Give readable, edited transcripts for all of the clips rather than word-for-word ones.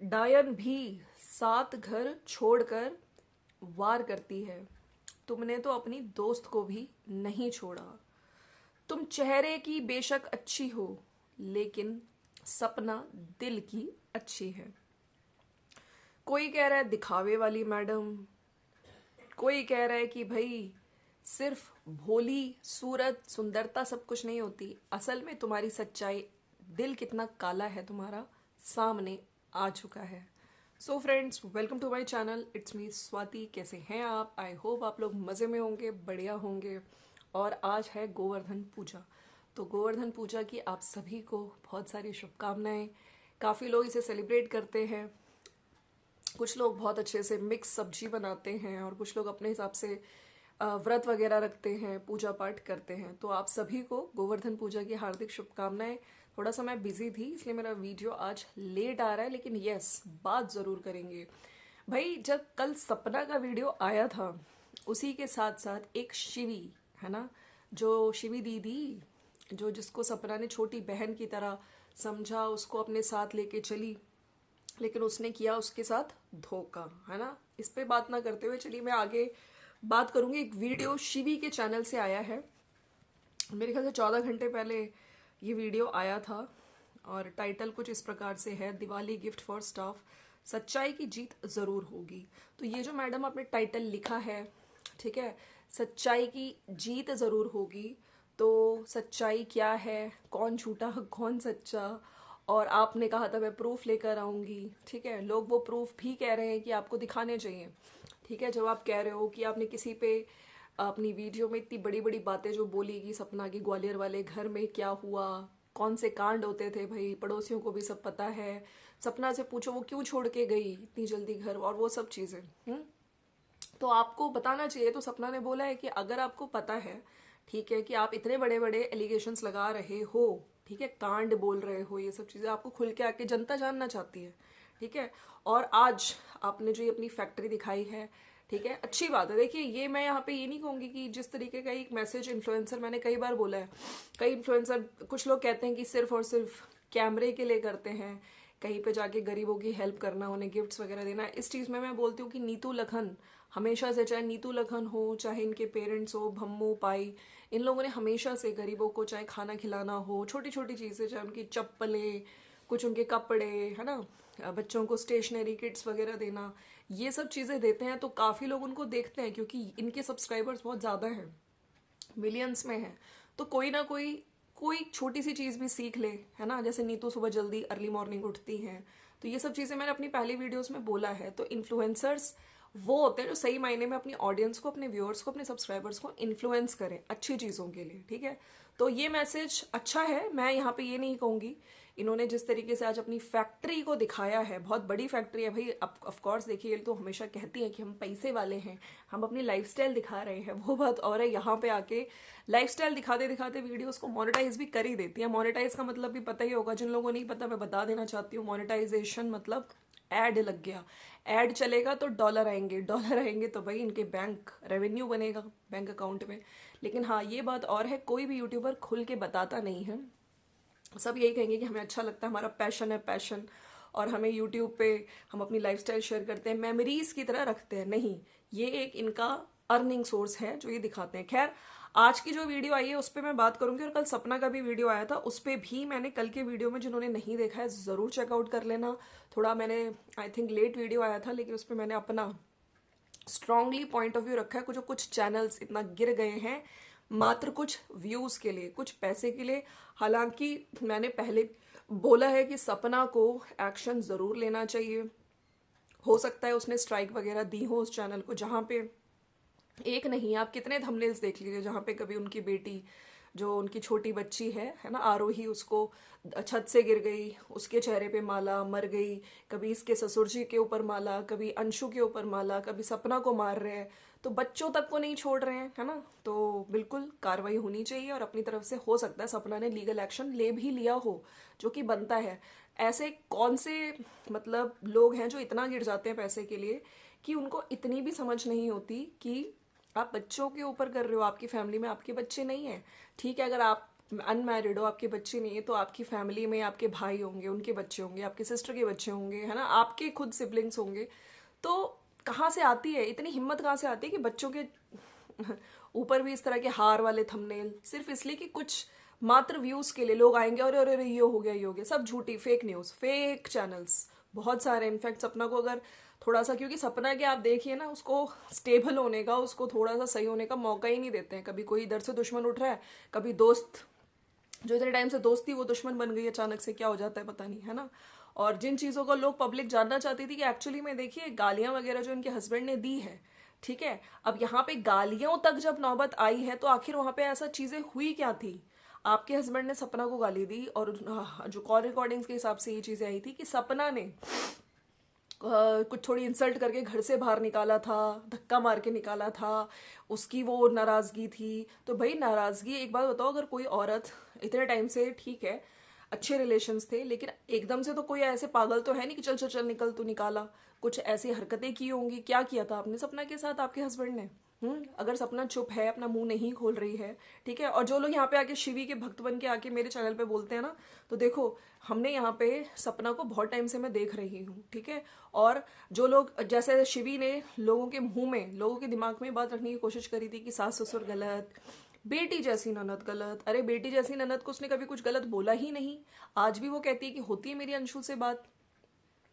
डायन भी 7 घर छोड़कर वार करती है। तुमने तो अपनी दोस्त को भी नहीं छोड़ा। तुम चेहरे की बेशक अच्छी हो, लेकिन सपना दिल की अच्छी है। कोई कह रहा है दिखावे वाली मैडम, कोई कह रहा है कि भाई सिर्फ भोली सूरत सुंदरता सब कुछ नहीं होती, असल में तुम्हारी सच्चाई, दिल कितना काला है तुम्हारा, सामने आ चुका है। So friends, welcome to my channel, it's me Swati. कैसे हैं आप? आई होप आप लोग मज़े में होंगे, बढ़िया होंगे। और आज है गोवर्धन पूजा। तो गोवर्धन पूजा की आप सभी को बहुत सारी शुभकामनाएं। काफ़ी लोग इसे सेलिब्रेट करते हैं। कुछ लोग बहुत अच्छे से मिक्स सब्जी बनाते हैं और कुछ लोग अपने हिसाब से व्रत वगैरह रखते हैं, पूजा पाठ करते हैं। तो आप सभी को गोवर्धन पूजा की हार्दिक शुभकामनाएं। थोड़ा सा मैं बिजी थी इसलिए मेरा वीडियो आज लेट आ रहा है, लेकिन यस, बात ज़रूर करेंगे। भाई, जब कल सपना का वीडियो आया था, उसी के साथ साथ एक शिवी है ना, जो शिवी दीदी, जो जिसको सपना ने छोटी बहन की तरह समझा, उसको अपने साथ लेके चली, लेकिन उसने किया उसके साथ धोखा, है ना। इस पे बात ना करते हुए चलिए मैं आगे बात करूंगी। एक वीडियो शिवी के चैनल से आया है, मेरे ख्याल से 14 घंटे पहले ये वीडियो आया था। और टाइटल कुछ इस प्रकार से है, दिवाली गिफ्ट फॉर स्टाफ, सच्चाई की जीत जरूर होगी। तो ये जो मैडम आपने टाइटल लिखा है, ठीक है, सच्चाई की जीत जरूर होगी। तो सच्चाई क्या है, कौन झूठा कौन सच्चा, और आपने कहा था मैं प्रूफ लेकर आऊंगी, ठीक है। लोग वो प्रूफ भी कह रहे हैं कि आपको दिखाने चाहिए, ठीक है। जब आप कह रहे हो कि आपने किसी पे अपनी वीडियो में इतनी बड़ी बड़ी बातें जो बोली कि सपना की ग्वालियर वाले घर में क्या हुआ, कौन से कांड होते थे, भाई पड़ोसियों को भी सब पता है। सपना से पूछो वो क्यों छोड़ के गई इतनी जल्दी घर, और वो सब चीज़ें। तो आपको बताना चाहिए। तो सपना ने बोला है कि अगर आपको पता है, ठीक है, कि आप इतने बड़े बड़े एलिगेशंस लगा रहे हो, ठीक है, कांड बोल रहे हो, ये सब चीज़ें आपको खुल के आके जनता जानना चाहती है, ठीक है। और आज आपने जो ये अपनी फैक्ट्री दिखाई है, ठीक है, अच्छी बात है। देखिए, ये मैं यहाँ पे ये नहीं कहूँगी कि जिस तरीके का एक मैसेज इन्फ्लुएंसर, मैंने कई बार बोला है, कई इन्फ्लुएंसर, कुछ लोग कहते हैं कि सिर्फ और सिर्फ कैमरे के लिए करते हैं, कहीं पे जाके गरीबों की हेल्प करना, उन्हें गिफ्ट्स वगैरह देना। इस चीज़ में मैं बोलती हूँ कि नीतू लखन हमेशा से, चाहे नीतू लखन हो, चाहे इनके पेरेंट्स हो, भम्मू पाई, इन लोगों ने हमेशा से गरीबों को चाहे खाना खिलाना हो, छोटी छोटी चीज़ें, चाहे उनकी चप्पलें, कुछ उनके कपड़े, है ना, बच्चों को स्टेशनरी किट्स वगैरह देना, ये सब चीज़ें देते हैं। तो काफ़ी लोग उनको देखते हैं क्योंकि इनके सब्सक्राइबर्स बहुत ज़्यादा हैं, मिलियंस में है। तो कोई ना कोई कोई छोटी सी चीज़ भी सीख ले, है ना। जैसे नीतू सुबह जल्दी अर्ली मॉर्निंग उठती हैं, तो ये सब चीज़ें मैंने अपनी पहली वीडियोस में बोला है। तो इन्फ्लुएंसर्स वो होते हैं जो सही मायने में अपनी ऑडियंस को, अपने व्यूअर्स को, अपने सब्सक्राइबर्स को इन्फ्लुएंस करें अच्छी चीज़ों के लिए, ठीक है। तो ये मैसेज अच्छा है, मैं यहाँ पे ये नहीं कहूँगी। इन्होंने जिस तरीके से आज अपनी फैक्ट्री को दिखाया है, बहुत बड़ी फैक्ट्री है भाई। ऑफ कोर्स देखिए, ये तो हमेशा कहती है कि हम पैसे वाले हैं, हम अपनी लाइफस्टाइल दिखा रहे हैं, वो बात और है। यहाँ पे आके लाइफस्टाइल दिखाते दिखाते वीडियोस को मोनेटाइज भी कर ही देती है। मोनेटाइज का मतलब भी पता ही होगा, जिन लोगों को नहीं पता मैं बता देना चाहती हूँ। मोनेटाइजेशन मतलब ऐड लग गया, ऐड चलेगा तो डॉलर आएंगे, डॉलर आएंगे तो भाई इनके बैंक रेवेन्यू बनेगा बैंक अकाउंट में। लेकिन हाँ, ये बात और है, कोई भी यूट्यूबर खुल के बताता नहीं है। सब यही कहेंगे कि हमें अच्छा लगता है, हमारा पैशन है, पैशन, और हमें यूट्यूब पे हम अपनी लाइफस्टाइल शेयर करते हैं, मेमोरीज की तरह रखते हैं। नहीं, ये एक इनका अर्निंग सोर्स है जो ये दिखाते हैं। खैर, आज की जो वीडियो आई है उस पर मैं बात करूंगी, और कल सपना का भी वीडियो आया था, उस पर भी मैंने कल के वीडियो में, जिन्होंने नहीं देखा है ज़रूर चेकआउट कर लेना। थोड़ा मैंने, आई थिंक लेट वीडियो आया था, लेकिन उस पर मैंने अपना स्ट्रांगली पॉइंट ऑफ व्यू रखा है। कुछ जो कुछ चैनल्स इतना गिर गए हैं मात्र कुछ व्यूज के लिए, कुछ पैसे के लिए। हालांकि मैंने पहले बोला है कि सपना को एक्शन जरूर लेना चाहिए। हो सकता है उसने स्ट्राइक वगैरह दी हो उस चैनल को, जहां पे एक नहीं, आप कितने थंबनेल्स देख लीजिए जहां पे कभी उनकी बेटी, जो उनकी छोटी बच्ची है ना, आरोही, उसको छत से गिर गई, उसके चेहरे पे माला, मर गई। कभी इसके ससुर जी के ऊपर माला, कभी अंशु के ऊपर माला, कभी सपना को मार रहे हैं, तो बच्चों तक को नहीं छोड़ रहे हैं, है ना। तो बिल्कुल कार्रवाई होनी चाहिए, और अपनी तरफ से हो सकता है सपना ने लीगल एक्शन ले भी लिया हो, जो कि बनता है। ऐसे कौन से मतलब लोग हैं जो इतना गिर जाते हैं पैसे के लिए, कि उनको इतनी भी समझ नहीं होती कि आप बच्चों के ऊपर कर रहे हो। आपकी फैमिली में आपके बच्चे नहीं है, ठीक है, अगर आप अनमैरिड हो, आपके बच्चे नहीं है, तो आपकी फैमिली में आपके भाई होंगे, उनके बच्चे होंगे, आपके सिस्टर के बच्चे होंगे, है ना, आपके खुद सिबलिंग्स होंगे। तो कहाँ से आती है इतनी हिम्मत, कहाँ से आती है कि बच्चों के ऊपर भी इस तरह के हार वाले थंबनेल, सिर्फ इसलिए कि कुछ मात्र व्यूज के लिए लोग आएंगे, और अरे अरे ये हो गया, ये हो गया। सब झूठी, फेक न्यूज, फेक चैनल्स बहुत सारे। इनफैक्ट सपना को अगर थोड़ा सा, क्योंकि सपना के आप देखिए ना, उसको स्टेबल होने का, उसको थोड़ा सा सही होने का मौका ही नहीं देते हैं। कभी कोई इधर से दुश्मन उठ रहा है, कभी दोस्त, जो इतने टाइम से दोस्त थी वो दुश्मन बन गई अचानक से, क्या हो जाता है पता नहीं, है ना। और जिन चीज़ों को लोग पब्लिक जानना चाहती थी कि एक्चुअली में देखिए गालियां वगैरह जो इनके हस्बैंड ने दी है, ठीक है, अब यहाँ पे गालियों तक जब नौबत आई है तो आखिर वहां पे ऐसा चीजें हुई क्या थी। आपके हस्बैंड ने सपना को गाली दी, और जो कॉल रिकॉर्डिंग्स के हिसाब से ये चीजें आई थी कि सपना ने कुछ थोड़ी इंसल्ट करके घर से बाहर निकाला था, धक्का मार के निकाला था, उसकी वो नाराजगी थी। तो भाई नाराजगी, एक बात बताओ, अगर कोई औरत इतने टाइम से, ठीक है अच्छे रिलेशंस थे, लेकिन एकदम से तो कोई ऐसे पागल तो है नहीं कि चल चल चल निकल, तो निकाला, कुछ ऐसी हरकतें की होंगी। क्या किया था आपने सपना के साथ, आपके हस्बैंड ने? अगर सपना चुप है, अपना मुंह नहीं खोल रही है, ठीक है। और जो लोग यहाँ पे आके शिवी के भक्त बन के आके मेरे चैनल पे बोलते हैं ना, तो देखो हमने यहाँ पे सपना को बहुत टाइम से मैं देख रही हूँ, ठीक है। और जो लोग, जैसे शिवी ने लोगों के मुंह में, लोगों के दिमाग में बात रखने की कोशिश करी थी कि सास ससुर गलत, बेटी जैसी ननद गलत। अरे बेटी जैसी ननद को उसने कभी कुछ गलत बोला ही नहीं। आज भी वो कहती है कि होती है मेरी अंशु से बात,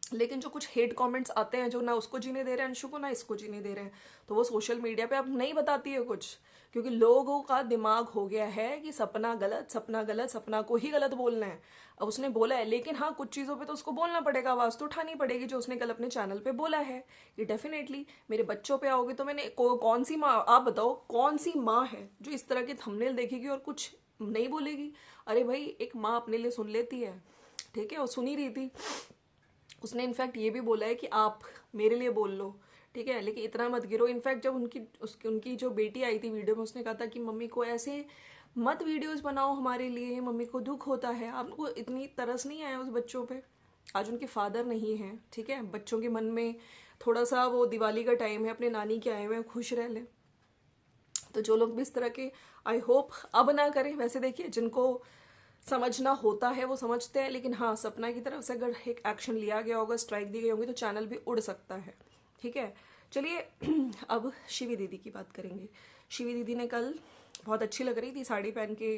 लेकिन जो कुछ हेट कमेंट्स आते हैं, जो ना उसको जीने दे रहे हैं अंशु को, ना इसको जीने दे रहे हैं, तो वो सोशल मीडिया पे अब नहीं बताती है कुछ, क्योंकि लोगों का दिमाग हो गया है कि सपना गलत, सपना गलत, सपना को ही गलत बोलना है। अब उसने बोला है, लेकिन हाँ कुछ चीज़ों पे तो उसको बोलना पड़ेगा, आवाज़ तो उठानी पड़ेगी, जो उसने कल अपने चैनल पे बोला है। ये डेफिनेटली मेरे बच्चों पे आओगे तो मैंने कौन सी माँ, आप बताओ कौन सी माँ है जो इस तरह के थंबनेल देखेगी और कुछ नहीं बोलेगी। अरे भाई एक माँ अपने लिए सुन लेती है, ठीक है, वो सुन ही रही थी। उसने इनफैक्ट ये भी बोला है कि आप मेरे लिए बोल लो, ठीक है, लेकिन इतना मत गिरो। इनफैक्ट जब उनकी जो बेटी आई थी वीडियो में, उसने कहा था कि मम्मी को ऐसे मत वीडियोस बनाओ हमारे लिए, मम्मी को दुख होता है। आपको इतनी तरस नहीं आया उस बच्चों पे? आज उनके फादर नहीं है, ठीक है, बच्चों के मन में थोड़ा सा, वो दिवाली का टाइम है, अपने नानी के आए हुए हैं, खुश रह ले। तो जो लोग भी इस तरह के, आई होप अब ना करें। वैसे देखिए जिनको समझना होता है वो समझते हैं, लेकिन हाँ सपना की तरफ से अगर एक एक्शन लिया गया होगा, स्ट्राइक दी गई होगी, तो चैनल भी उड़ सकता है, ठीक है। चलिए अब शिवी दीदी की बात करेंगे। शिवी दीदी ने कल बहुत अच्छी लग रही थी साड़ी पहन के,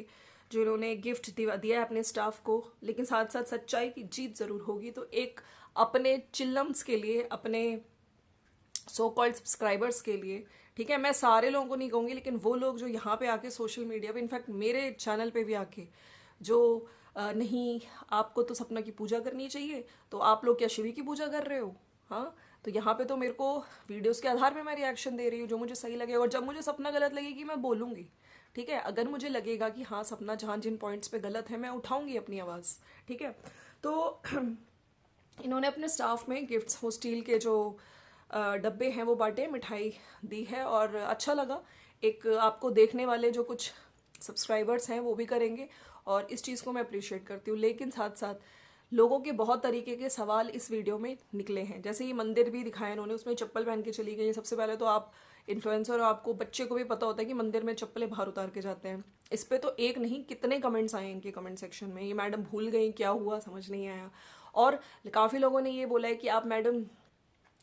जो इन्होंने गिफ्ट दिया है अपने स्टाफ को, लेकिन साथ साथ सच्चाई की जीत जरूर होगी। तो एक अपने चिल्लम्स के लिए, अपने सो कॉल्ड सब्सक्राइबर्स के लिए, ठीक है, मैं सारे लोगों को नहीं कहूँगी, लेकिन वो लोग जो यहाँ पे आके सोशल मीडिया पे, इनफैक्ट मेरे चैनल पे भी आके, जो नहीं आपको तो सपना की पूजा करनी चाहिए, तो आप लोग क्या शिवी की पूजा कर रहे हो? हाँ, तो यहाँ पे तो मेरे को वीडियोस के आधार पे मैं रिएक्शन दे रही हूँ, जो मुझे सही लगेगा। और जब मुझे सपना गलत लगेगी मैं बोलूँगी, ठीक है। अगर मुझे लगेगा कि हाँ सपना जहाँ जिन पॉइंट्स पे गलत है, मैं उठाऊंगी अपनी आवाज़, ठीक है। तो इन्होंने अपने स्टाफ में गिफ्ट्स, वो स्टील के जो डब्बे हैं वो बांटे, मिठाई दी है, और अच्छा लगा। एक आपको देखने वाले जो कुछ सब्सक्राइबर्स हैं वो भी करेंगे, और इस चीज़ को मैं अप्रिशिएट करती हूँ। लेकिन साथ साथ लोगों के बहुत तरीके के सवाल इस वीडियो में निकले हैं। जैसे ये मंदिर भी दिखाया इन्होंने, उसमें चप्पल पहन के चली गई। सबसे पहले तो आप इन्फ्लुएंसर, आपको बच्चे को भी पता होता है कि मंदिर में चप्पलें बाहर उतार के जाते हैं। इस पे तो एक नहीं कितने कमेंट्स आए इनके कमेंट सेक्शन में, ये मैडम भूल गई, क्या हुआ समझ नहीं आया। और काफ़ी लोगों ने ये बोला है कि आप मैडम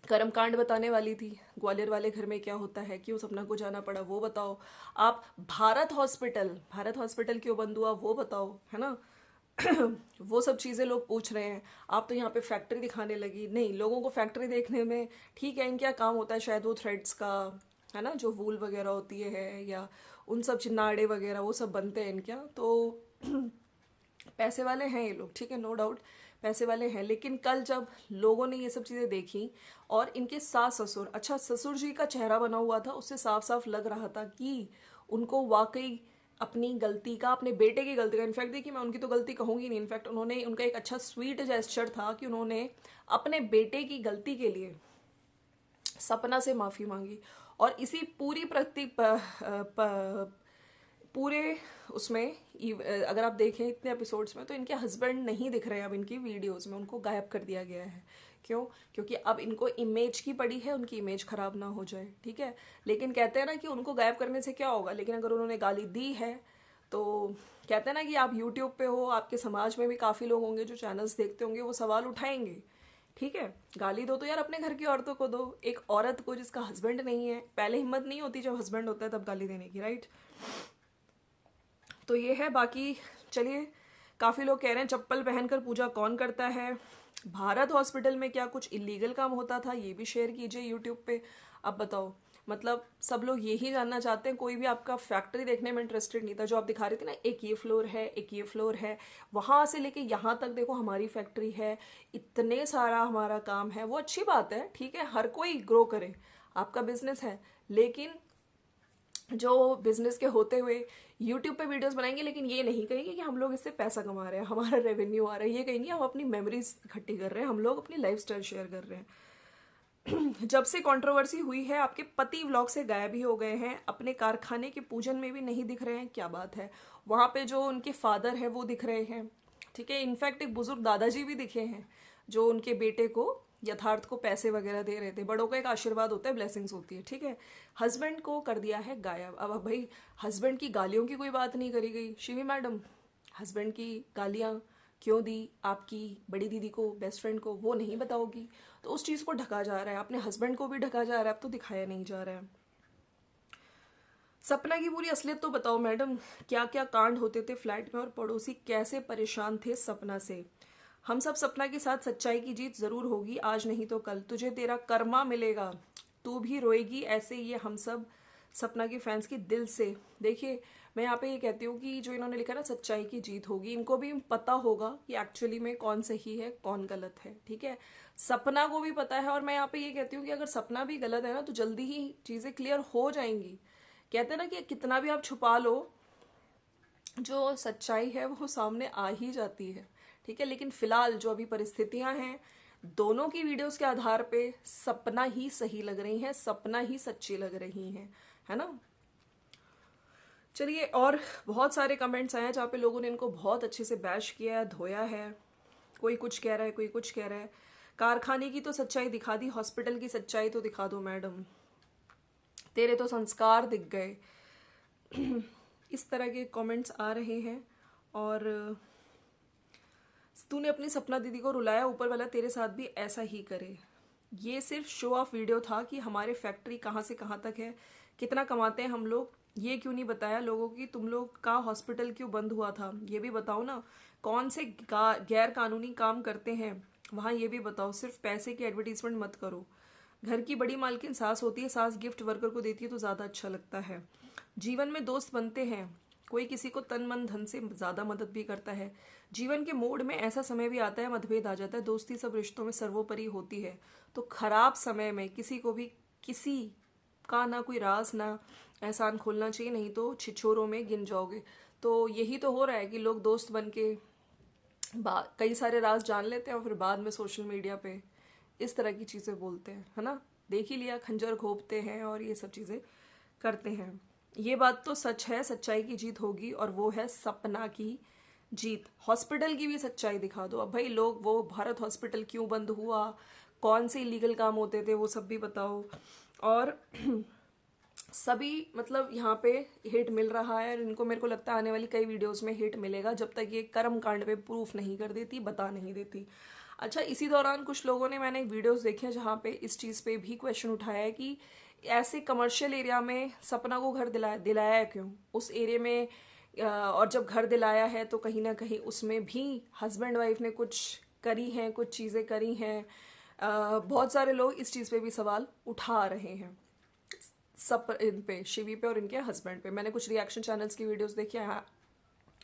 कर्मकांड बताने वाली थी, ग्वालियर वाले घर में क्या होता है, क्यों सपना को जाना पड़ा वो बताओ। आप भारत हॉस्पिटल क्यों बंद हुआ वो बताओ, है ना। वो सब चीज़ें लोग पूछ रहे हैं। आप तो यहाँ पे फैक्ट्री दिखाने लगी। नहीं, लोगों को फैक्ट्री देखने में, ठीक है, इनका काम होता है शायद वो थ्रेड्स का, है ना, जो वूल वगैरह होती है, या उन सब चिन्नाड़े वगैरह वो सब बनते हैं इनके यहाँ। तो पैसे वाले हैं ये लोग, ठीक है, नो डाउट पैसे वाले हैं। लेकिन कल जब लोगों ने ये सब चीज़ें देखी, और इनके सास ससुर, अच्छा ससुर जी का चेहरा बना हुआ था, उससे साफ साफ लग रहा था कि उनको वाकई अपनी गलती का, अपने बेटे की गलती का, इनफैक्ट देखिए मैं उनकी तो गलती कहूँगी नहीं, इनफैक्ट उन्होंने, उनका एक अच्छा स्वीट जेस्चर था कि उन्होंने अपने बेटे की गलती के लिए सपना से माफ़ी मांगी। और इसी पूरे उसमें अगर आप देखें इतने एपिसोड्स में, तो इनके हस्बैंड नहीं दिख रहे हैं अब इनकी वीडियोस में, उनको गायब कर दिया गया है। क्यों? क्योंकि अब इनको इमेज की पड़ी है, उनकी इमेज खराब ना हो जाए, ठीक है। लेकिन कहते हैं ना कि उनको गायब करने से क्या होगा, लेकिन अगर उन्होंने गाली दी है तो कहते हैं ना कि आप यूट्यूब पे हो, आपके समाज में भी काफ़ी लोग होंगे जो चैनल्स देखते होंगे, वो सवाल उठाएंगे। ठीक है, गाली दो तो यार अपने घर की औरतों को दो। एक औरत को जिसका हस्बैंड नहीं है, पहले हिम्मत नहीं होती, जब हस्बैंड होता है तब गाली देने की, राइट। तो ये है। बाकी चलिए, काफ़ी लोग कह रहे हैं चप्पल पहनकर पूजा कौन करता है, भारत हॉस्पिटल में क्या कुछ इलीगल काम होता था, ये भी शेयर कीजिए यूट्यूब पे। अब बताओ, मतलब सब लोग यही जानना चाहते हैं, कोई भी आपका फैक्ट्री देखने में इंटरेस्टेड नहीं था। जो आप दिखा रहे थे ना, एक ये फ्लोर है, एक ये फ्लोर है, वहां से लेके यहाँ तक देखो हमारी फैक्ट्री है, इतने सारा हमारा काम है। वो अच्छी बात है, ठीक है, हर कोई ग्रो करे, आपका बिजनेस है। लेकिन जो बिजनेस के होते हुए यूट्यूब पे वीडियोस बनाएंगे, लेकिन ये नहीं कहेंगे कि हम लोग इससे पैसा कमा रहे हैं, हमारा रेवेन्यू आ रहा है। ये कहेंगे हम अपनी मेमोरीज इकट्ठी कर रहे हैं, हम लोग अपनी लाइफस्टाइल शेयर कर रहे हैं। जब से कंट्रोवर्सी हुई है, आपके पति व्लॉग से गायब ही हो गए हैं, अपने कारखाने के पूजन में भी नहीं दिख रहे हैं। क्या बात है। वहां पे जो उनके फादर है वो दिख रहे हैं, ठीक है। इनफैक्ट एक बुजुर्ग दादाजी भी दिखे हैं, जो उनके बेटे को, यथार्थ को पैसे वगैरह दे रहे थे। बड़ों का एक आशीर्वाद होता है, ब्लेसिंग्स होती है, ठीक है। हस्बैंड को कर दिया है गायब। अब भाई, हस्बैंड की गालियों की कोई बात नहीं करी गई। शिवी मैडम, हस्बैंड की गालियां क्यों दी आपकी बड़ी दीदी को, बेस्ट फ्रेंड को, वो नहीं बताओगी। तो उस चीज को ढका जा रहा है, अपने हस्बैंड को भी ढका जा रहा है, अब तो दिखाया नहीं जा रहा है। सपना की पूरी असलियत तो बताओ मैडम, क्या क्या कांड होते थे फ्लैट में, और पड़ोसी कैसे परेशान थे सपना से। हम सब सपना के साथ, सच्चाई की जीत जरूर होगी, आज नहीं तो कल तुझे तेरा कर्मा मिलेगा, तू भी रोएगी ऐसे, ये हम सब सपना के फैंस की दिल से। देखिए, मैं यहाँ पे ये कहती हूँ कि जो इन्होंने लिखा ना सच्चाई की जीत होगी, इनको भी पता होगा कि एक्चुअली में कौन सही है कौन गलत है, ठीक है। सपना को भी पता है, और मैं यहाँ पे ये कहती हूँ कि अगर सपना भी गलत है ना, तो जल्दी ही चीजें क्लियर हो जाएंगी। कहते हैं ना कि कितना भी आप छुपा लो, जो सच्चाई है वो सामने आ ही जाती है, ठीक है। लेकिन फिलहाल जो अभी परिस्थितियां हैं, दोनों की वीडियोस के आधार पे सपना ही सही लग रही है, सपना ही सच्ची लग रही है ना। चलिए, और बहुत सारे कमेंट्स आए हैं जहाँ पे लोगों ने इनको बहुत अच्छे से बैश किया है, धोया है। कोई कुछ कह रहा है, कोई कुछ कह रहा है। कारखाने की तो सच्चाई दिखा दी, हॉस्पिटल की सच्चाई तो दिखा दो मैडम, तेरे तो संस्कार दिख गए। इस तरह के कमेंट्स आ रहे हैं। और तूने अपनी सपना दीदी को रुलाया, ऊपर वाला तेरे साथ भी ऐसा ही करे। ये सिर्फ शो ऑफ वीडियो था कि हमारे फैक्ट्री कहाँ से कहाँ तक है, कितना कमाते हैं हम लोग, ये क्यों नहीं बताया लोगों की। तुम लोग का हॉस्पिटल क्यों बंद हुआ था, ये भी बताओ ना। कौन से गैर कानूनी काम करते हैं वहाँ, ये भी बताओ। सिर्फ पैसे की एडवर्टीजमेंट मत करो। घर की बड़ी मालकिन सास होती है, सास गिफ्ट वर्कर को देती है तो ज़्यादा अच्छा लगता है। जीवन में दोस्त बनते हैं, कोई किसी को तन मन धन से ज़्यादा मदद भी करता है। जीवन के मोड़ में ऐसा समय भी आता है, मतभेद आ जाता है, दोस्ती सब रिश्तों में सर्वोपरि होती है। तो खराब समय में किसी को भी किसी का ना कोई राज ना एहसान खोलना चाहिए, नहीं तो छिछोरों में गिन जाओगे। तो यही तो हो रहा है कि लोग दोस्त बन के कई सारे राज जान लेते हैं, और फिर बाद में सोशल मीडिया पे इस तरह की चीज़ें बोलते हैं, है ना। देख ही लिया, खंजर घोंपते हैं और ये सब चीज़ें करते हैं। ये बात तो सच है, सच्चाई की जीत होगी, और वो है सपना की जीत। हॉस्पिटल की भी सच्चाई दिखा दो। अब भाई लोग, वो भारत हॉस्पिटल क्यों बंद हुआ, कौन से इलीगल काम होते थे, वो सब भी बताओ। और सभी, मतलब यहाँ पे हिट मिल रहा है, और इनको मेरे को लगता है आने वाली कई वीडियोस में हिट मिलेगा, जब तक ये कर्म कांड पे प्रूफ नहीं कर देती, बता नहीं देती। अच्छा, इसी दौरान कुछ लोगों ने, मैंने वीडियोस देखे हैं जहाँ पे इस चीज़ पे भी क्वेश्चन उठाया है कि ऐसे कमर्शियल एरिया में सपना को घर दिलाया है क्यों उस एरिया में। और जब घर दिलाया है तो कहीं ना कहीं उसमें भी हस्बैंड वाइफ ने कुछ करी हैं, कुछ चीज़ें करी हैं। बहुत सारे लोग इस चीज़ पे भी सवाल उठा रहे हैं, सब इन पे, शिवी पे और इनके हस्बैंड पे। मैंने कुछ रिएक्शन चैनल्स की वीडियोस देखी हैं।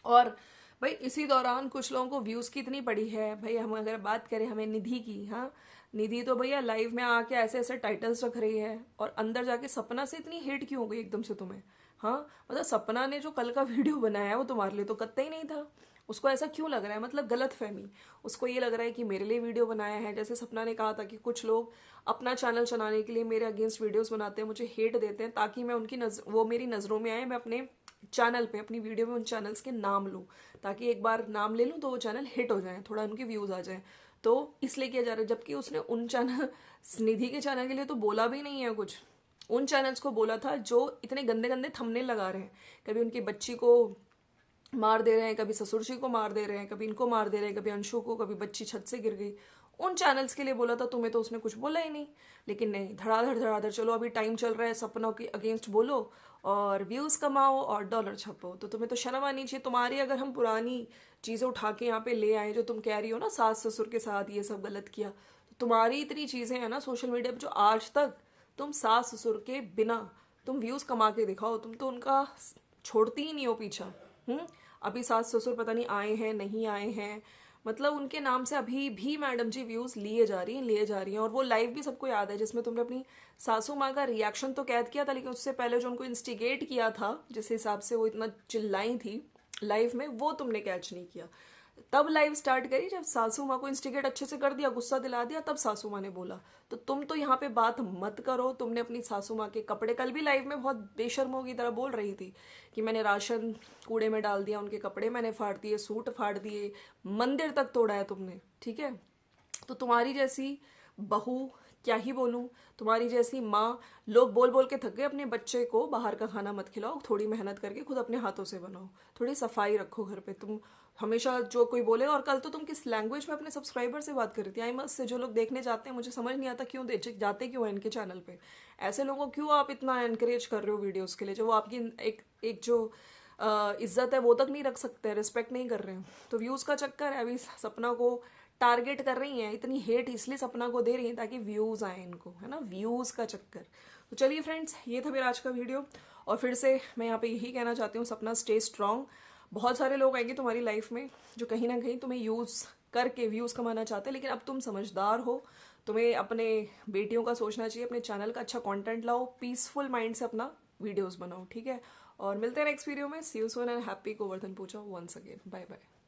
और भाई इसी दौरान कुछ लोगों को व्यूज़ की इतनी पड़ी है। भाई हम अगर बात करें हमें निधि की, हाँ, निधि तो भैया लाइव में आके ऐसे ऐसे टाइटल्स रख रही है, और अंदर जाके सपना से इतनी हेट क्यों हो गई एकदम से तुम्हें। हाँ, मतलब सपना ने जो कल का वीडियो बनाया है वो तुम्हारे लिए तो कतई नहीं था। उसको ऐसा क्यों लग रहा है, मतलब गलत फहमी। उसको ये लग रहा है कि मेरे लिए वीडियो बनाया है। जैसे सपना ने कहा था कि कुछ लोग अपना चैनल चलाने के लिए मेरे अगेंस्ट वीडियोस बनाते हैं, मुझे हेट देते हैं, ताकि मैं उनकी वो मेरी नज़रों में आए, मैं अपने चैनल पे, अपनी वीडियो में उन चैनल्स के नाम लूँ, ताकि एक बार नाम ले लूँ तो वो चैनल हिट हो जाए, थोड़ा उनके व्यूज़ आ जाए। तो इसलिए किया जा रहा है। जबकि उसने उन चैनल, निधि के चैनल के लिए तो बोला भी नहीं है कुछ। उन चैनल्स को बोला था जो इतने गंदे गंदे थंबनेल लगा रहे हैं, कभी उनकी बच्ची को मार दे रहे हैं, कभी ससुर जी को मार दे रहे हैं, कभी इनको मार दे रहे हैं, कभी अंशु को, कभी बच्ची छत से गिर गई। उन चैनल्स के लिए बोला था, तुम्हें तो उसने कुछ बोला ही नहीं। लेकिन नहीं, धड़ाधड़ धड़ाधड़, चलो अभी टाइम चल रहा है, सपनों के अगेंस्ट बोलो और व्यूज कमाओ और डॉलर छपो। तो तुम्हें तो शर्म आनी चाहिए। तुम्हारी अगर हम पुरानी चीजें उठा के यहाँ पे ले आए, जो तुम कह रही हो ना सास ससुर के साथ ये सब गलत किया, तो तुम्हारी इतनी चीजें हैं ना सोशल मीडिया पे, जो आज तक तुम सास ससुर के बिना तुम व्यूज कमा के दिखाओ, तुम तो उनका छोड़ती ही नहीं हो पीछा। हम्म। अभी सास ससुर पता नहीं आए हैं नहीं आए हैं, मतलब उनके नाम से अभी भी मैडम जी व्यूज लिए जा रही हैं, लिए जा रही हैं। और वो लाइव भी सबको याद है जिसमें तुमने अपनी सासू माँ का रिएक्शन तो कैद किया था, लेकिन उससे पहले जो उनको इंस्टिगेट किया था, जिस हिसाब से वो इतना चिल्लाई थी लाइव में, वो तुमने कैच नहीं किया। तब लाइव स्टार्ट करी जब सासू माँ को इंस्टिगेट अच्छे से कर दिया, गुस्सा दिला दिया, तब सासू माँ ने बोला। तो तुम तो यहाँ पे बात मत करो। तुमने अपनी सासू माँ के कपड़े, कल भी लाइव में बहुत बेशर्मों की तरह बोल रही थी कि मैंने राशन कूड़े में डाल दिया, उनके कपड़े मैंने फाड़ दिए, सूट फाड़ दिए, मंदिर तक तोड़ा है तुमने, ठीक है। तो तुम्हारी जैसी बहू, क्या ही बोलूं, तुम्हारी जैसी माँ, लोग बोल बोल के थक गए, अपने बच्चे को बाहर का खाना मत खिलाओ, थोड़ी मेहनत करके खुद अपने हाथों से बनाओ, थोड़ी सफाई रखो घर पे। तुम हमेशा जो कोई बोले, और कल तो तुम किस लैंग्वेज में अपने सब्सक्राइबर से बात कर रही थी, आई मस्ट से, जो लोग देखने जाते हैं, मुझे समझ नहीं आता क्यों जाते क्यों हैं इनके चैनल पे। ऐसे लोगों को क्यों आप इतना एनकरेज कर रहे हो वीडियोस के लिए, जो वो आपकी एक एक जो इज्जत है वो तक नहीं रख सकते, रिस्पेक्ट नहीं कर रहे हैं। तो व्यूज का चक्कर है, अभी सपना को टारगेट कर रही हैं, इतनी हेट इसलिए सपना को दे रही हैं ताकि व्यूज आए इनको, है ना, व्यूज का चक्कर। तो चलिए फ्रेंड्स, ये था मेरा आज का वीडियो। और फिर से मैं यहाँ पे यही कहना चाहती हूँ, सपना स्टे स्ट्रांग। बहुत सारे लोग आएंगे तुम्हारी लाइफ में जो कहीं ना कहीं तुम्हें यूज करके व्यूज कमाना चाहते हैं, लेकिन अब तुम समझदार हो, तुम्हें अपने बेटियों का सोचना चाहिए, अपने चैनल का अच्छा कंटेंट लाओ, पीसफुल माइंड से अपना वीडियोस बनाओ, ठीक है। और मिलते हैं नेक्स्ट वीडियो में। See you soon and happy Govardhan Puja once again. Bye bye.